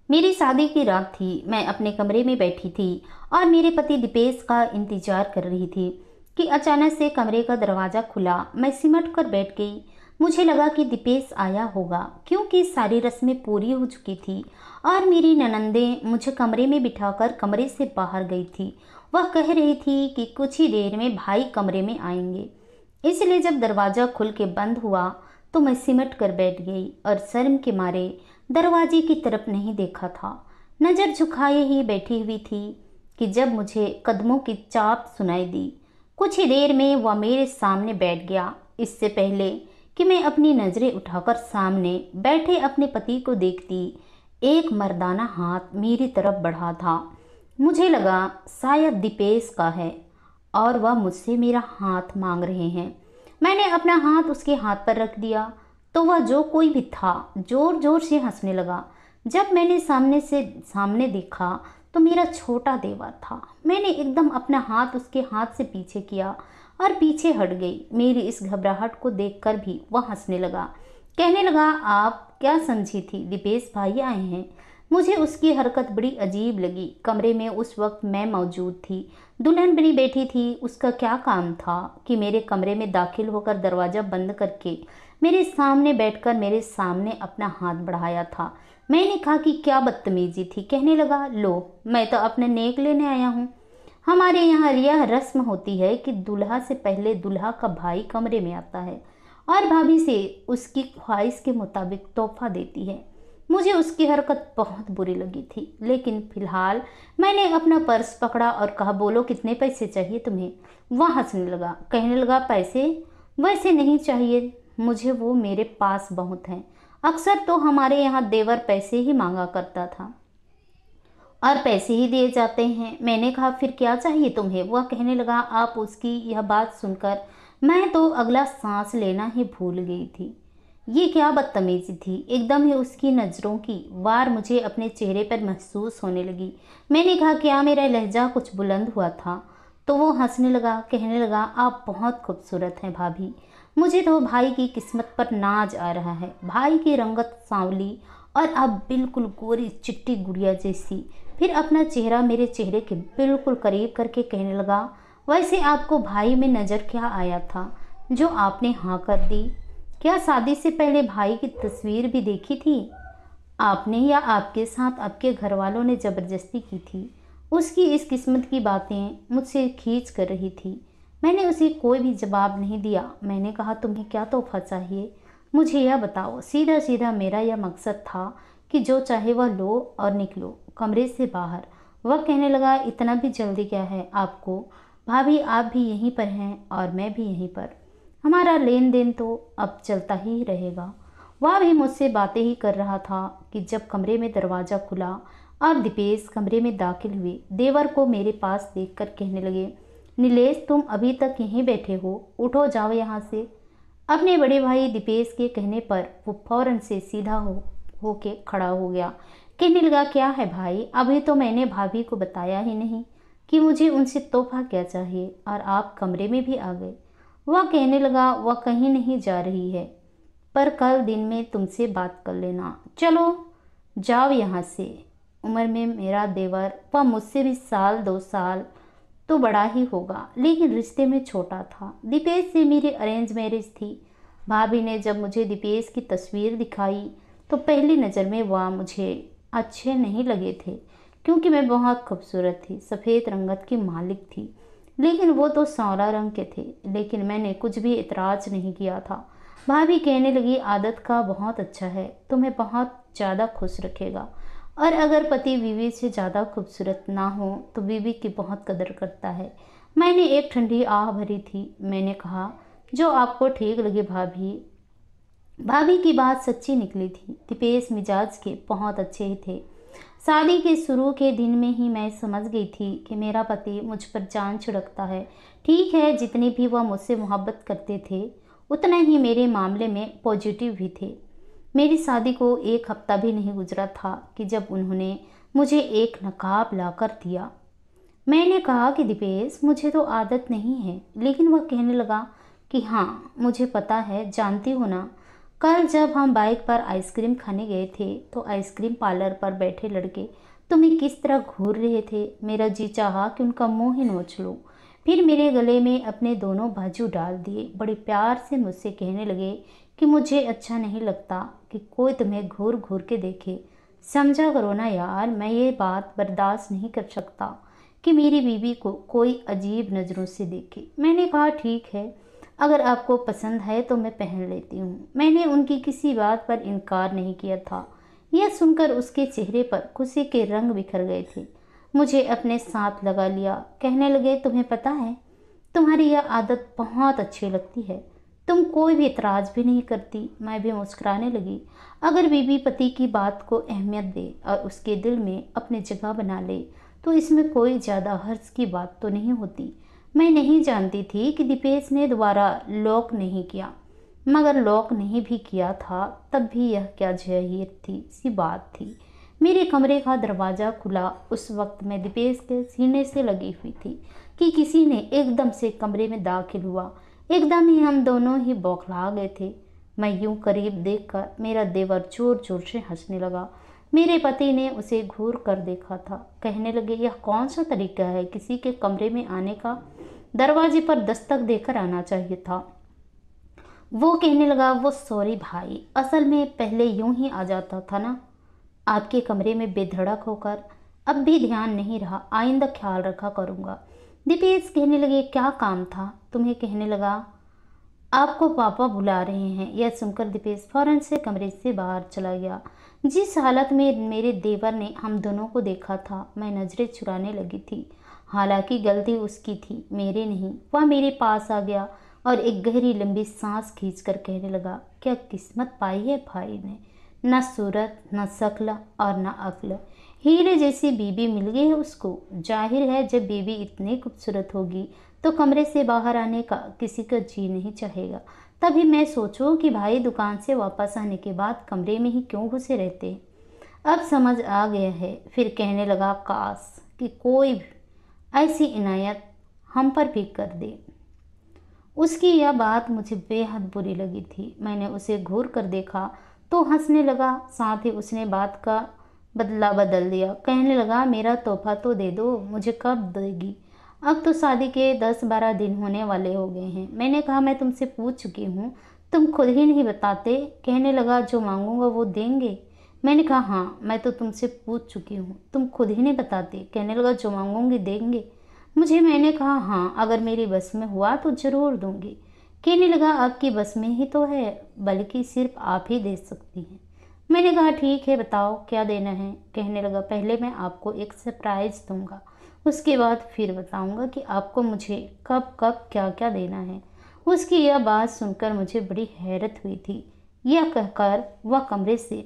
मेरी शादी की रात थी। मैं अपने कमरे में बैठी थी और मेरे पति दीपेश का इंतजार कर रही थी कि अचानक से कमरे का दरवाज़ा खुला। मैं सिमट कर बैठ गई। मुझे लगा कि दीपेश आया होगा, क्योंकि सारी रस्में पूरी हो चुकी थी और मेरी ननंदें मुझे कमरे में बिठाकर कमरे से बाहर गई थी। वह कह रही थी कि कुछ ही देर में भाई कमरे में आएंगे। इसलिए जब दरवाज़ा खुल के बंद हुआ तो मैं सिमट कर बैठ गई और शर्म के मारे दरवाजे की तरफ नहीं देखा था। नज़र झुकाए ही बैठी हुई थी कि जब मुझे कदमों की चाप सुनाई दी। कुछ ही देर में वह मेरे सामने बैठ गया। इससे पहले कि मैं अपनी नज़रें उठाकर सामने बैठे अपने पति को देखती, एक मर्दाना हाथ मेरी तरफ बढ़ा था। मुझे लगा शायद दीपेश का है और वह मुझसे मेरा हाथ मांग रहे हैं। मैंने अपना हाथ उसके हाथ पर रख दिया तो वह जो कोई भी था जोर जोर से हंसने लगा। जब मैंने सामने देखा तो मेरा छोटा देवर था। मैंने एकदम अपना हाथ उसके हाथ से पीछे किया और पीछे हट गई। मेरी इस घबराहट को देखकर भी वह हंसने लगा। कहने लगा, आप क्या समझी थी, दीपेश भाई आए हैं। मुझे उसकी हरकत बड़ी अजीब लगी। कमरे में उस वक्त मैं मौजूद थी। दुल्हन बनी बैठी थी। उसका क्या काम था कि मेरे कमरे में दाखिल होकर दरवाज़ा बंद करके मेरे सामने बैठकर मेरे सामने अपना हाथ बढ़ाया था। मैंने कहा कि क्या बदतमीजी थी। कहने लगा, लो मैं तो अपने नेक लेने आया हूँ। हमारे यहाँ यह रस्म होती है कि दूल्हा से पहले दूल्हा का भाई कमरे में आता है और भाभी से उसकी ख्वाहिश के मुताबिक तोहफा देती है। मुझे उसकी हरकत बहुत बुरी लगी थी, लेकिन फिलहाल मैंने अपना पर्स पकड़ा और कहा, बोलो कितने पैसे चाहिए तुम्हें। वह हंसने लगा। कहने लगा, पैसे वैसे नहीं चाहिए मुझे, वो मेरे पास बहुत हैं। अक्सर तो हमारे यहाँ देवर पैसे ही मांगा करता था और पैसे ही दिए जाते हैं। मैंने कहा, फिर क्या चाहिए तुम्हें। वह कहने लगा। आप उसकी यह बात सुनकर मैं तो अगला सांस लेना ही भूल गई थी। ये क्या बदतमीजी थी। एकदम ही उसकी नज़रों की वार मुझे अपने चेहरे पर महसूस होने लगी। मैंने कहा, क्या मेरा लहजा कुछ बुलंद हुआ था। तो वो हंसने लगा। कहने लगा, आप बहुत खूबसूरत हैं भाभी। मुझे तो भाई की किस्मत पर नाज आ रहा है। भाई की रंगत सांवली और अब बिल्कुल गोरी चिट्टी गुड़िया जैसी। फिर अपना चेहरा मेरे चेहरे के बिल्कुल करीब करके कहने लगा, वैसे आपको भाई में नज़र क्या आया था जो आपने हाँ कर दी। क्या शादी से पहले भाई की तस्वीर भी देखी थी आपने, या आपके साथ आपके घर वालों ने ज़बरदस्ती की थी। उसकी इस किस्मत की बातें मुझसे खींच कर रही थी। मैंने उसे कोई भी जवाब नहीं दिया। मैंने कहा, तुम्हें क्या तोहफा चाहिए, मुझे यह बताओ। सीधा सीधा मेरा यह मकसद था कि जो चाहे वह लो और निकलो कमरे से बाहर। वह कहने लगा, इतना भी जल्दी क्या है आपको भाभी, आप भी यहीं पर हैं और मैं भी यहीं पर। हमारा लेन देन तो अब चलता ही रहेगा। वह भी मुझसे बातें ही कर रहा था कि जब कमरे में दरवाज़ा खुला और दीपेश कमरे में दाखिल हुए। देवर को मेरे पास देखकर कहने लगे, नीलेश तुम अभी तक यहीं बैठे हो, उठो जाओ यहाँ से। अपने बड़े भाई दीपेश के कहने पर वो फौरन से सीधा होके खड़ा हो गया। कहने लगा, क्या है भाई, अभी तो मैंने भाभी को बताया ही नहीं कि मुझे उनसे तोहफा क्या चाहिए और आप कमरे में भी आ गए। वह कहने लगा, वह कहीं नहीं जा रही है, पर कल दिन में तुमसे बात कर लेना। चलो जाओ यहाँ से। उम्र में मेरा देवर, वह मुझसे भी साल 2 साल तो बड़ा ही होगा, लेकिन रिश्ते में छोटा था। दीपेश से मेरी अरेंज मैरिज थी। भाभी ने जब मुझे दीपेश की तस्वीर दिखाई तो पहली नज़र में वह मुझे अच्छे नहीं लगे थे, क्योंकि मैं बहुत खूबसूरत थी, सफ़ेद रंगत की मालिक थी, लेकिन वो तो सांवला रंग के थे। लेकिन मैंने कुछ भी इतराज़ नहीं किया था। भाभी कहने लगी, आदत का बहुत अच्छा है, तुम्हें बहुत ज़्यादा खुश रखेगा, और अगर पति बीवी से ज़्यादा खूबसूरत ना हो तो बीवी की बहुत कदर करता है। मैंने एक ठंडी आह भरी थी। मैंने कहा, जो आपको ठीक लगे भाभी। भाभी की बात सच्ची निकली थी। दीपेश मिजाज के बहुत अच्छे ही थे। शादी के शुरू के दिन में ही मैं समझ गई थी कि मेरा पति मुझ पर जान छिड़कता है। ठीक है, जितनी भी वह मुझसे मोहब्बत करते थे उतना ही मेरे मामले में पॉजिटिव भी थे। मेरी शादी को 1 हफ्ता भी नहीं गुजरा था कि जब उन्होंने मुझे एक नकाब लाकर दिया। मैंने कहा कि दीपेश, मुझे तो आदत नहीं है। लेकिन वह कहने लगा कि हाँ मुझे पता है, जानती हो ना, कल जब हम बाइक पर आइसक्रीम खाने गए थे तो आइसक्रीम पार्लर पर बैठे लड़के तुम्हें किस तरह घूर रहे थे। मेरा जी चाहा कि उनका मुंह ही नोच लूं। फिर मेरे गले में अपने दोनों बाजू डाल दिए। बड़े प्यार से मुझसे कहने लगे कि मुझे अच्छा नहीं लगता कि कोई तुम्हें घूर घूर के देखे। समझा करो ना यार, मैं ये बात बर्दाश्त नहीं कर सकता कि मेरी बीवी को कोई अजीब नज़रों से देखे। मैंने कहा ठीक है, अगर आपको पसंद है तो मैं पहन लेती हूँ। मैंने उनकी किसी बात पर इनकार नहीं किया था। यह सुनकर उसके चेहरे पर खुशी के रंग बिखर गए थे। मुझे अपने साथ लगा लिया। कहने लगे तुम्हें पता है, तुम्हारी यह आदत बहुत अच्छी लगती है। तुम कोई भी इतराज़ भी नहीं करती। मैं भी मुस्कुराने लगी। अगर बीवी पति की बात को अहमियत दे और उसके दिल में अपनी जगह बना ले तो इसमें कोई ज़्यादा हर्ज की बात तो नहीं होती। मैं नहीं जानती थी कि दीपेश ने दोबारा लॉक नहीं किया, मगर लॉक नहीं भी किया था तब भी यह क्या जाहिर थी सी बात थी। मेरे कमरे का दरवाज़ा खुला। उस वक्त मैं दीपेश के सीने से लगी हुई थी कि किसी ने एकदम से कमरे में दाखिल हुआ। एकदम ही हम दोनों ही बौखला गए थे। मैं यूं करीब देखकर मेरा देवर जोर जोर से हंसने लगा। मेरे पति ने उसे घूर कर देखा था। कहने लगे यह कौन सा तरीका है किसी के कमरे में आने का, दरवाजे पर दस्तक देकर आना चाहिए था। वो कहने लगा वो सॉरी भाई, असल में पहले यूं ही आ जाता था ना आपके कमरे में बेधड़क होकर। अब भी ध्यान नहीं रहा, आइंदा ख्याल रखा करूँगा। दीपेश कहने लगे क्या काम था तुम्हें। कहने लगा आपको पापा बुला रहे हैं। यह सुनकर दीपेश फौरन से कमरे से बाहर चला गया। जिस हालत में मेरे देवर ने हम दोनों को देखा था मैं नज़रें चुराने लगी थी। हालांकि गलती उसकी थी, मेरी नहीं। वह मेरे पास आ गया और एक गहरी लंबी सांस खींचकर कहने लगा क्या किस्मत पाई है भाई ने, न सूरत न शक्ल और न अक्ल, हीरे जैसी बीवी मिल गई है उसको। जाहिर है जब बीवी इतनी खूबसूरत होगी तो कमरे से बाहर आने का किसी का जी नहीं चाहेगा। तभी मैं सोचूं कि भाई दुकान से वापस आने के बाद कमरे में ही क्यों घुसे रहते। अब समझ आ गया है। फिर कहने लगा काश कि कोई ऐसी इनायत हम पर भी कर दे। उसकी यह बात मुझे बेहद बुरी लगी थी। मैंने उसे घूर कर देखा तो हंसने लगा। साथ ही उसने बात का बदला बदल दिया। कहने लगा मेरा तोहफा तो दे दो, मुझे कब देगी, अब तो शादी के 10-12 दिन होने वाले हो गए हैं। मैंने कहा मैं तुमसे पूछ चुकी हूँ, तुम खुद ही नहीं बताते। कहने लगा जो मांगूंगा वो देंगे। मैंने कहा हाँ, मैं तो तुमसे पूछ चुकी हूँ, तुम खुद ही नहीं बताते। कहने लगा जो मांगूंगी देंगे मुझे। मैंने कहा हाँ, अगर मेरी बस में हुआ तो ज़रूर दूंगी। कहने लगा आपकी बस में ही तो है, बल्कि सिर्फ आप ही दे सकती हैं। मैंने कहा ठीक है बताओ क्या देना है। कहने लगा पहले मैं आपको एक सरप्राइज़ दूंगा, उसके बाद फिर बताऊंगा कि आपको मुझे कब कब क्या क्या देना है। उसकी यह बात सुनकर मुझे बड़ी हैरत हुई थी। यह कहकर वह कमरे से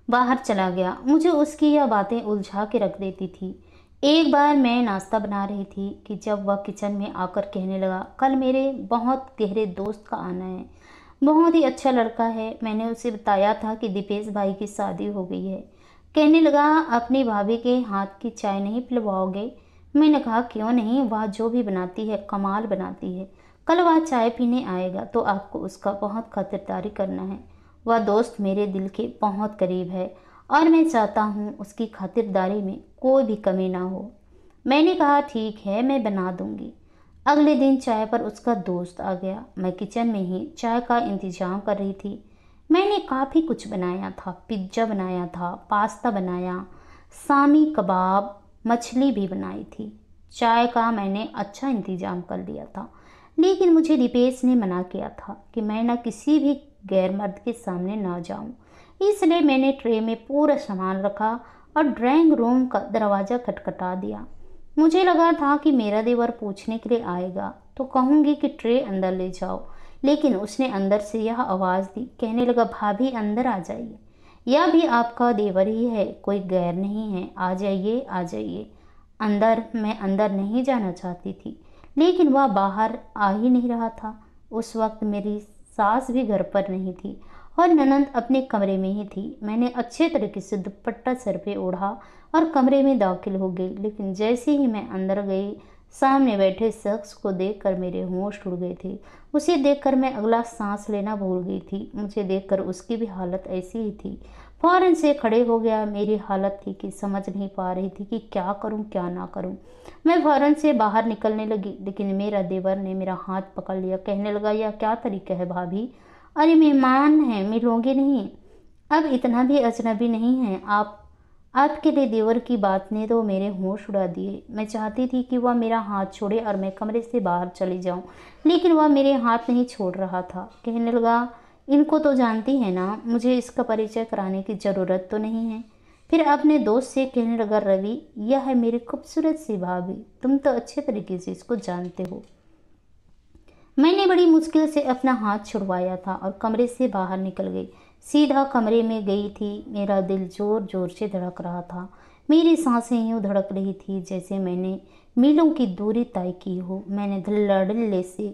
बाहर चला गया। मुझे उसकी यह बातें उलझा के रख देती थी। एक बार मैं नाश्ता बना रही थी कि जब वह किचन में आकर कहने लगा कल मेरे बहुत गहरे दोस्त का आना है, बहुत ही अच्छा लड़का है। मैंने उसे बताया था कि दीपेश भाई की शादी हो गई है। कहने लगा अपनी भाभी के हाथ की चाय नहीं पिलवाओगे। मैंने कहा क्यों नहीं, वह जो भी बनाती है कमाल बनाती है। कल वह चाय पीने आएगा तो आपको उसका बहुत खातिरदारी करना है। वह दोस्त मेरे दिल के बहुत करीब है और मैं चाहता हूँ उसकी खातिरदारी में कोई भी कमी ना हो। मैंने कहा ठीक है मैं बना दूंगी। अगले दिन चाय पर उसका दोस्त आ गया। मैं किचन में ही चाय का इंतजाम कर रही थी। मैंने काफ़ी कुछ बनाया था, पिज्ज़ा बनाया था, पास्ता बनाया, शामी कबाब, मछली भी बनाई थी। चाय का मैंने अच्छा इंतजाम कर लिया था, लेकिन मुझे दीपेश ने मना किया था कि मैं न किसी भी गैर मर्द के सामने ना जाऊं। इसलिए मैंने ट्रे में पूरा सामान रखा और ड्राइंग रूम का दरवाज़ा खटखटा दिया। मुझे लगा था कि मेरा देवर पूछने के लिए आएगा तो कहूँगी कि ट्रे अंदर ले जाओ, लेकिन उसने अंदर से यह आवाज़ दी। कहने लगा भाभी अंदर आ जाइए, यह भी आपका देवर ही है, कोई गैर नहीं है, आ जाइए आ जाइए अंदर। मैं अंदर नहीं जाना चाहती थी, लेकिन वह बाहर आ ही नहीं रहा था। उस वक्त मेरी सास भी घर पर नहीं थी और ननंद अपने कमरे में ही थी। मैंने अच्छे तरीके से दुपट्टा सर पे ओढ़ा और कमरे में दाखिल हो गई, लेकिन जैसे ही मैं अंदर गई सामने बैठे शख्स को देखकर मेरे होश उड़ गए थे। उसे देखकर मैं अगला सांस लेना भूल गई थी। मुझे देखकर उसकी भी हालत ऐसी ही थी। फौरन से खड़े हो गया। मेरी हालत थी कि समझ नहीं पा रही थी कि क्या करूं क्या ना करूं। मैं फौरन से बाहर निकलने लगी, लेकिन मेरा देवर ने मेरा हाथ पकड़ लिया। कहने लगा, यह क्या तरीका है भाभी? अरे मेहमान हैं, मिलोगे नहीं? अब इतना भी अजनबी नहीं है आप। आपके लिए देवर की बात ने तो मेरे होश उड़ा दिए। मैं चाहती थी कि वह मेरा हाथ छोड़े और मैं कमरे से बाहर चली जाऊं, लेकिन वह मेरे हाथ नहीं छोड़ रहा था। कहने लगा, इनको तो जानती है ना, मुझे इसका परिचय कराने की ज़रूरत तो नहीं है। फिर अपने दोस्त से कहने लगा, रवि, यह है मेरी खूबसूरत सी भाभी, तुम तो अच्छे तरीके से इसको जानते हो। मैंने बड़ी मुश्किल से अपना हाथ छुड़वाया था और कमरे से बाहर निकल गई। सीधा कमरे में गई थी। मेरा दिल जोर जोर से धड़क रहा था। मेरी सांसें यूं धड़क रही थी जैसे मैंने मीलों की दूरी तय की हो। मैंने धड़ल्ले से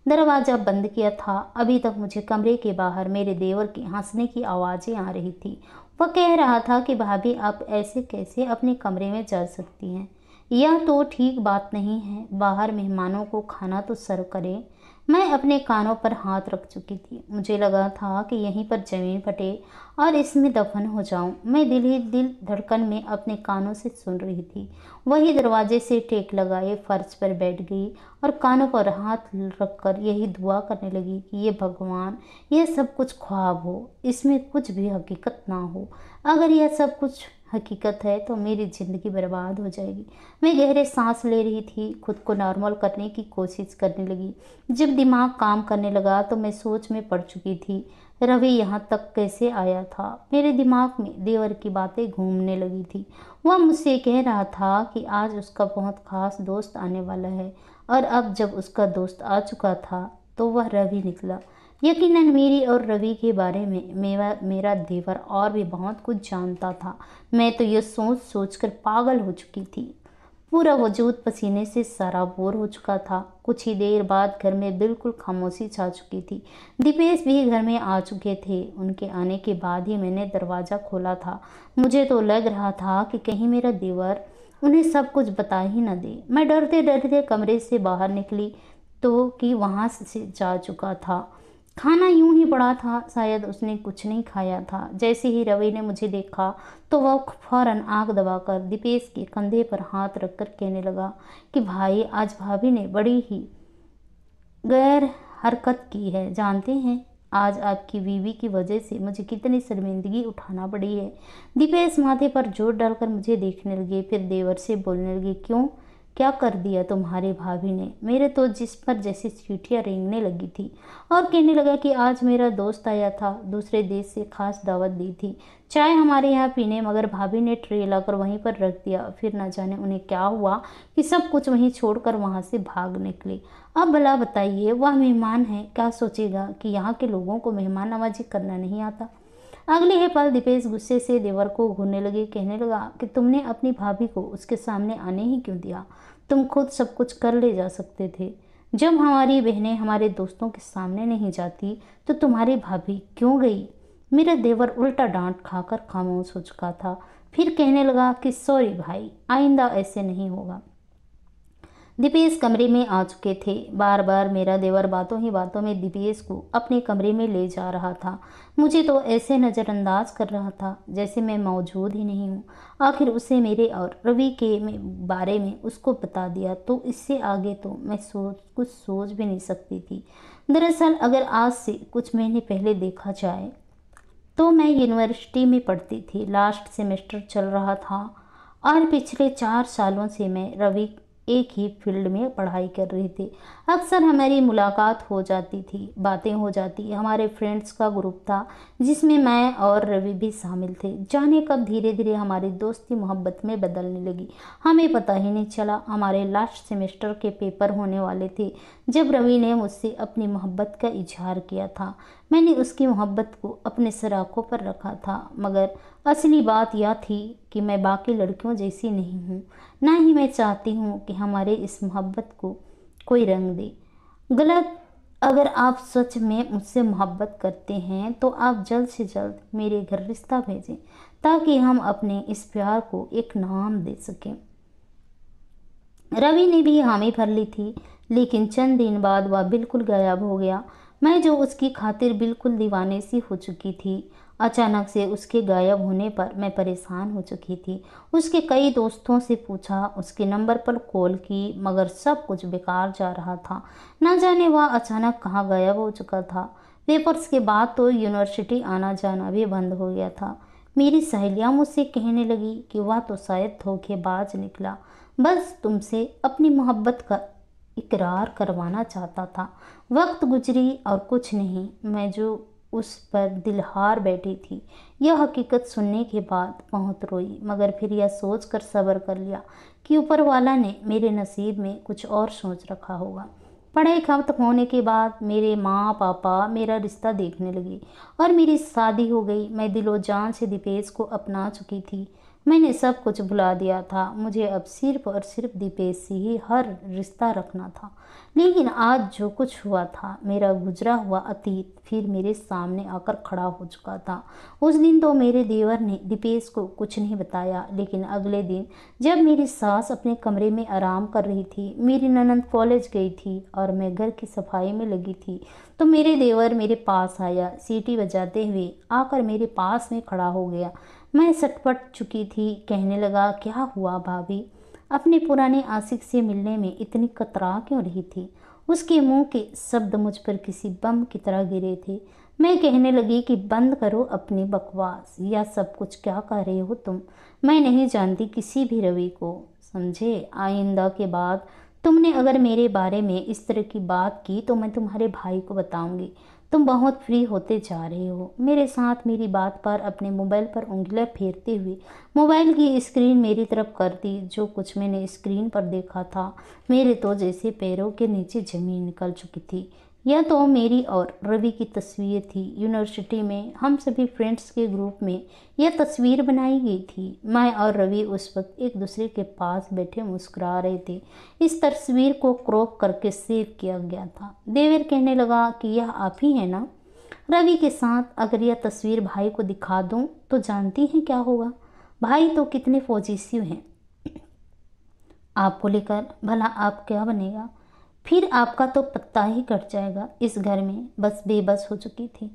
दरवाज़ा बंद किया था। अभी तक मुझे कमरे के बाहर मेरे देवर के हंसने की आवाज़ें आ रही थी। वह कह रहा था कि भाभी, आप ऐसे कैसे अपने कमरे में जा सकती हैं? यह तो ठीक बात नहीं है। बाहर मेहमानों को खाना तो सर्व करें। मैं अपने कानों पर हाथ रख चुकी थी। मुझे लगा था कि यहीं पर जमीन फटे और इसमें दफन हो जाऊं। मैं दिल ही दिल धड़कन में अपने कानों से सुन रही थी। वही दरवाजे से टेक लगाए फर्श पर बैठ गई और कानों पर हाथ रखकर यही दुआ करने लगी कि ये भगवान, ये सब कुछ ख्वाब हो, इसमें कुछ भी हकीकत ना हो। अगर यह सब कुछ हकीकत है तो मेरी ज़िंदगी बर्बाद हो जाएगी। मैं गहरे सांस ले रही थी, खुद को नॉर्मल करने की कोशिश करने लगी। जब दिमाग काम करने लगा तो मैं सोच में पड़ चुकी थी। रवि यहाँ तक कैसे आया था? मेरे दिमाग में देवर की बातें घूमने लगी थी। वह मुझसे कह रहा था कि आज उसका बहुत खास दोस्त आने वाला है, और अब जब उसका दोस्त आ चुका था तो वह रवि निकला। यकीनन मेरी और रवि के बारे में मेरा देवर और भी बहुत कुछ जानता था। मैं तो यह सोच सोच कर पागल हो चुकी थी। पूरा वजूद पसीने से सराबोर हो चुका था। कुछ ही देर बाद घर में बिल्कुल खामोशी छा चुकी थी। दीपेश भी घर में आ चुके थे। उनके आने के बाद ही मैंने दरवाज़ा खोला था। मुझे तो लग रहा था कि कहीं मेरा देवर उन्हें सब कुछ बता ही न दे। मैं डरते डरते कमरे से बाहर निकली तो कि वहाँ से जा चुका था। खाना यूं ही पड़ा था, शायद उसने कुछ नहीं खाया था। जैसे ही रवि ने मुझे देखा तो वह फौरन आंख दबाकर दीपेश के कंधे पर हाथ रखकर कहने लगा कि भाई, आज भाभी ने बड़ी ही गैर हरकत की है। जानते हैं, आज आपकी बीवी की वजह से मुझे कितनी शर्मिंदगी उठाना पड़ी है। दीपेश माथे पर जोर डालकर मुझे देखने लगे, फिर देवर से बोलने लगे, क्यों, क्या कर दिया तुम्हारे भाभी ने? मेरे तो जिस पर जैसी सीटियाँ रेंगने लगी थी। और कहने लगा कि आज मेरा दोस्त आया था, दूसरे देश से खास दावत दी थी चाय हमारे यहाँ पीने, मगर भाभी ने ट्रे लाकर वहीं पर रख दिया। फिर न जाने उन्हें क्या हुआ कि सब कुछ वहीं छोड़कर वहाँ से भाग निकले। अब भला बताइए, वह मेहमान है, क्या सोचेगा कि यहाँ के लोगों को मेहमान नवाजी करना नहीं आता। अगले ही पल दीपेश गुस्से से देवर को घूरने लगे। कहने लगा कि तुमने अपनी भाभी को उसके सामने आने ही क्यों दिया? तुम खुद सब कुछ कर ले जा सकते थे। जब हमारी बहनें हमारे दोस्तों के सामने नहीं जाती तो तुम्हारी भाभी क्यों गई? मेरा देवर उल्टा डांट खाकर खामोश हो चुका था। फिर कहने लगा कि सॉरी भाई, आइंदा ऐसे नहीं होगा। दीपेश कमरे में आ चुके थे। बार बार मेरा देवर बातों ही बातों में दीपेश को अपने कमरे में ले जा रहा था। मुझे तो ऐसे नज़रअंदाज कर रहा था जैसे मैं मौजूद ही नहीं हूँ। आखिर उसे मेरे और रवि के बारे में उसको बता दिया तो इससे आगे तो मैं कुछ सोच भी नहीं सकती थी। दरअसल अगर आज से कुछ महीने पहले देखा जाए तो मैं यूनिवर्सिटी में पढ़ती थी, लास्ट सेमेस्टर चल रहा था और पिछले 4 सालों से मैं रवि एक ही फील्ड में पढ़ाई कर रही थी। अक्सर हमारी मुलाकात हो जाती थी, बातें हो जाती। हमारे फ्रेंड्स का ग्रुप था जिसमें मैं और रवि भी शामिल थे। जाने कब धीरे धीरे हमारी दोस्ती मोहब्बत में बदलने लगी, हमें पता ही नहीं चला। हमारे लास्ट सेमेस्टर के पेपर होने वाले थे जब रवि ने मुझसे अपनी मोहब्बत का इजहार किया था। मैंने उसकी मोहब्बत को अपने सराखों पर रखा था, मगर असली बात यह थी कि मैं बाकी लड़कियों जैसी नहीं हूँ, ना ही मैं चाहती हूँ कि हमारे इस मोहब्बत को कोई रंग दे गलत। अगर आप सच में मुझसे मोहब्बत करते हैं तो आप जल्द से जल्द मेरे घर रिश्ता भेजें ताकि हम अपने इस प्यार को एक नाम दे सकें। रवि ने भी हामी भर ली थी, लेकिन चंद दिन बाद वह बिल्कुल गायब हो गया। मैं जो उसकी खातिर बिल्कुल दीवाने सी हो चुकी थी, अचानक से उसके गायब होने पर मैं परेशान हो चुकी थी। उसके कई दोस्तों से पूछा, उसके नंबर पर कॉल की, मगर सब कुछ बेकार जा रहा था। न जाने वह अचानक कहाँ गायब हो चुका था। पेपर्स के बाद तो यूनिवर्सिटी आना जाना भी बंद हो गया था। मेरी सहेलियां मुझसे कहने लगी कि वह तो शायद धोखेबाज निकला, बस तुमसे अपनी मोहब्बत का इकरार करवाना चाहता था। वक्त गुजरी और कुछ नहीं, मैं जो उस पर दिल हार बैठी थी, यह हकीकत सुनने के बाद बहुत रोई, मगर फिर यह सोच कर सब्र कर लिया कि ऊपर वाला ने मेरे नसीब में कुछ और सोच रखा होगा। पढ़ाई खत्म होने के बाद मेरे माँ पापा मेरा रिश्ता देखने लगे और मेरी शादी हो गई। मैं दिलो जान से दीपेश को अपना चुकी थी। मैंने सब कुछ भुला दिया था। मुझे अब सिर्फ और सिर्फ दीपेश से ही हर रिश्ता रखना था। लेकिन आज जो कुछ हुआ था, मेरा गुजरा हुआ अतीत फिर मेरे सामने आकर खड़ा हो चुका था। उस दिन तो मेरे देवर ने दीपेश को कुछ नहीं बताया, लेकिन अगले दिन जब मेरी सास अपने कमरे में आराम कर रही थी, मेरी ननद कॉलेज गई थी और मैं घर की सफाई में लगी थी, तो मेरे देवर मेरे पास आया। सीटी बजाते हुए आकर मेरे पास में खड़ा हो गया। मैं सटपट चुकी थी। कहने लगा, क्या हुआ भाभी? अपने पुराने आशिक से मिलने में इतनी कतरा क्यों रही थी? उसके मुंह के शब्द मुझ पर किसी बम की तरह गिरे थे। मैं कहने लगी कि बंद करो अपनी बकवास, यह सब कुछ क्या कह रहे हो तुम? मैं नहीं जानती किसी भी रवि को, समझे? आइंदा के बाद तुमने अगर मेरे बारे में इस तरह की बात की तो मैं तुम्हारे भाई को बताऊंगी। तुम बहुत फ्री होते जा रहे हो। मेरे साथ मेरी बात पर अपने मोबाइल पर उंगलियां फेरते हुए मोबाइल की स्क्रीन मेरी तरफ कर दी। जो कुछ मैंने स्क्रीन पर देखा था, मेरे तो जैसे पैरों के नीचे जमीन निकल चुकी थी। यह तो मेरी और रवि की तस्वीर थी। यूनिवर्सिटी में हम सभी फ्रेंड्स के ग्रुप में यह तस्वीर बनाई गई थी। मैं और रवि उस वक्त एक दूसरे के पास बैठे मुस्कुरा रहे थे। इस तस्वीर को क्रॉप करके सेव किया गया था। देवर कहने लगा कि यह आप ही है ना रवि के साथ? अगर यह तस्वीर भाई को दिखा दूं तो जानती हैं क्या होगा? भाई तो कितने पॉजिटिव हैं आपको लेकर, भला आप क्या बनेगा? फिर आपका तो पत्ता ही कट जाएगा। इस घर में बस बेबस हो चुकी थी।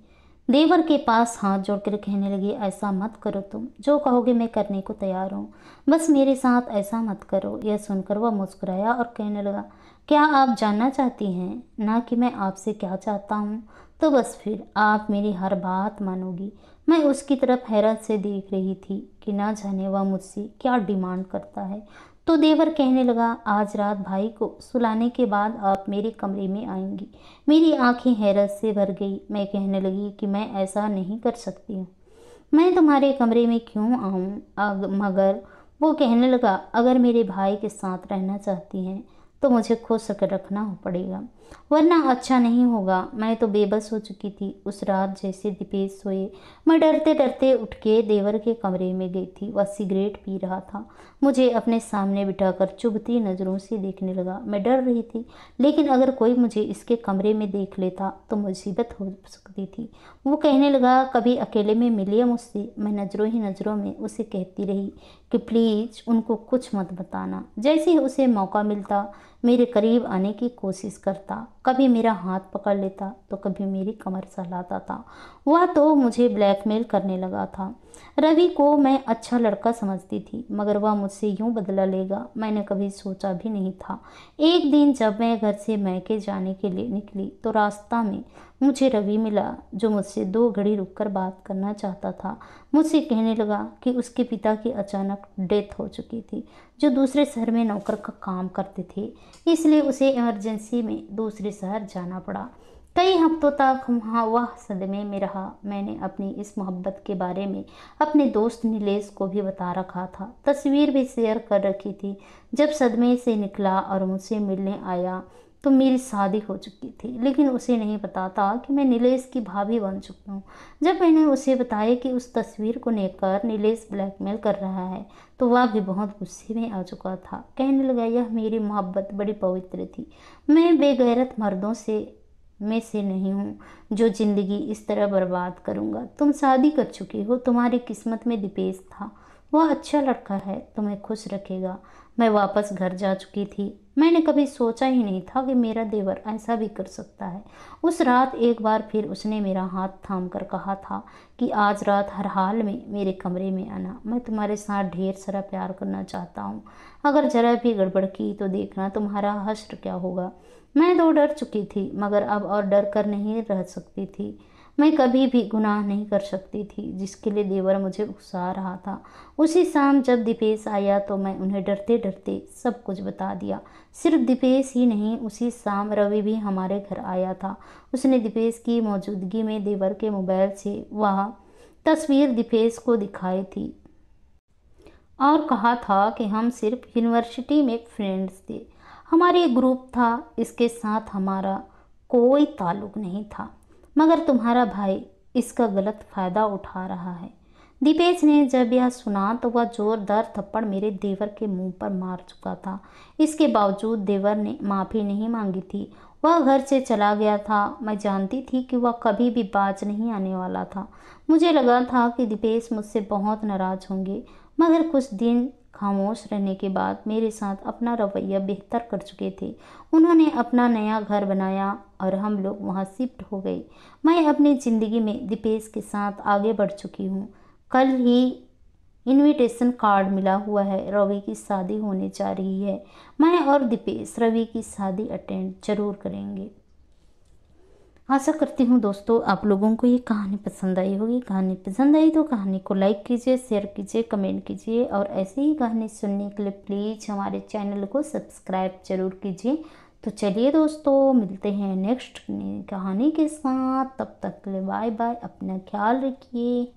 देवर के पास हाथ जोड़कर कहने लगी, ऐसा मत करो, तुम जो कहोगे मैं करने को तैयार हूँ, बस मेरे साथ ऐसा मत करो। यह सुनकर वह मुस्कुराया और कहने लगा, क्या आप जानना चाहती हैं ना कि मैं आपसे क्या चाहता हूँ? तो बस फिर आप मेरी हर बात मानोगी। मैं उसकी तरफ हैरत से देख रही थी कि ना जाने वह मुझसे क्या डिमांड करता है। तो देवर कहने लगा, आज रात भाई को सुलाने के बाद आप मेरे कमरे में आएंगी। मेरी आंखें हैरत से भर गई। मैं कहने लगी कि मैं ऐसा नहीं कर सकती हूँ। मैं तुम्हारे कमरे में क्यों आऊँ? मगर वो कहने लगा, अगर मेरे भाई के साथ रहना चाहती हैं तो मुझे खुश कर रखना पड़ेगा, वरना अच्छा नहीं होगा। मैं तो बेबस हो चुकी थी। उस रात जैसे दीपेश सोए, मैं डरते डरते उठ के देवर के कमरे में गई थी। वह सिगरेट पी रहा था। मुझे अपने सामने बिठाकर चुभती नज़रों से देखने लगा। मैं डर रही थी, लेकिन अगर कोई मुझे इसके कमरे में देख लेता तो मुसीबत हो सकती थी। वो कहने लगा, कभी अकेले में मिलिए मुझसे। मैं नज़रों ही नज़रों में उसे कहती रही कि प्लीज़ उनको कुछ मत बताना। जैसे ही उसे मौका मिलता मेरे करीब आने की कोशिश करता। कभी मेरा हाथ पकड़ लेता तो कभी मेरी कमर सहलाता था। वह तो मुझे ब्लैकमेल करने लगा था। रवि को मैं अच्छा लड़का समझती थी, मगर वह मुझसे यूं बदला लेगा मैंने कभी सोचा भी नहीं था। एक दिन जब मैं घर से मैके जाने के लिए निकली तो रास्ता में मुझे रवि मिला, जो मुझसे 2 घड़ी रुककर बात करना चाहता था। मुझसे कहने लगा कि उसके पिता की अचानक डेथ हो चुकी थी, जो दूसरे शहर में नौकर का काम करते थे, इसलिए उसे इमरजेंसी में दूसरे शहर जाना पड़ा। कई हफ्तों तक वह सदमे में रहा। मैंने अपनी इस मोहब्बत के बारे में अपने दोस्त नीलेश को भी बता रखा था, तस्वीर भी शेयर कर रखी थी। जब सदमे से निकला और मुझसे मिलने आया तो मेरी शादी हो चुकी थी, लेकिन उसे नहीं पता था कि मैं नीलेश की भाभी बन चुकी हूँ। जब मैंने उसे बताया कि उस तस्वीर को लेकर नीलेश ब्लैकमेल कर रहा है तो वह भी बहुत गुस्से में आ चुका था। कहने लगा, यह मेरी मोहब्बत बड़ी पवित्र थी। मैं बेगैरत मर्दों से नहीं हूँ जो ज़िंदगी इस तरह बर्बाद करूँगा। तुम शादी कर चुकी हो, तुम्हारी किस्मत में दीपेश था, वह अच्छा लड़का है, तुम्हें खुश रखेगा। मैं वापस घर जा चुकी थी। मैंने कभी सोचा ही नहीं था कि मेरा देवर ऐसा भी कर सकता है। उस रात एक बार फिर उसने मेरा हाथ थाम कर कहा था कि आज रात हर हाल में मेरे कमरे में आना। मैं तुम्हारे साथ ढेर सारा प्यार करना चाहता हूँ। अगर जरा भी गड़बड़ की तो देखना तुम्हारा हश्र क्या होगा। मैं तो डर चुकी थी, मगर अब और डर कर नहीं रह सकती थी। मैं कभी भी गुनाह नहीं कर सकती थी जिसके लिए देवर मुझे उकसा रहा था। उसी शाम जब दीपेश आया तो मैं उन्हें डरते डरते सब कुछ बता दिया। सिर्फ दीपेश ही नहीं, उसी शाम रवि भी हमारे घर आया था। उसने दीपेश की मौजूदगी में देवर के मोबाइल से वह तस्वीर दीपेश को दिखाई थी और कहा था कि हम सिर्फ यूनिवर्सिटी में फ्रेंड्स थे। हमारे ग्रुप था, इसके साथ हमारा कोई ताल्लुक नहीं था। मगर तुम्हारा भाई इसका गलत फ़ायदा उठा रहा है। दीपेश ने जब यह सुना तो वह जोरदार थप्पड़ मेरे देवर के मुंह पर मार चुका था। इसके बावजूद देवर ने माफ़ी नहीं मांगी थी। वह घर से चला गया था। मैं जानती थी कि वह कभी भी बाज नहीं आने वाला था। मुझे लगा था कि दीपेश मुझसे बहुत नाराज़ होंगे, मगर कुछ दिन खामोश रहने के बाद मेरे साथ अपना रवैया बेहतर कर चुके थे। उन्होंने अपना नया घर बनाया और हम लोग वहाँ शिफ्ट हो गए। मैं अपनी ज़िंदगी में दीपेश के साथ आगे बढ़ चुकी हूँ। कल ही इनविटेशन कार्ड मिला हुआ है, रवि की शादी होने जा रही है। मैं और दीपेश रवि की शादी अटेंड जरूर करेंगे। आशा करती हूँ दोस्तों आप लोगों को ये कहानी पसंद आई होगी। कहानी पसंद आई तो कहानी को लाइक कीजिए, शेयर कीजिए, कमेंट कीजिए और ऐसे ही कहानी सुनने के लिए प्लीज़ हमारे चैनल को सब्सक्राइब जरूर कीजिए। तो चलिए दोस्तों, मिलते हैं नेक्स्ट कहानी के साथ। तब तक के लिए बाय बाय, अपना ख्याल रखिए।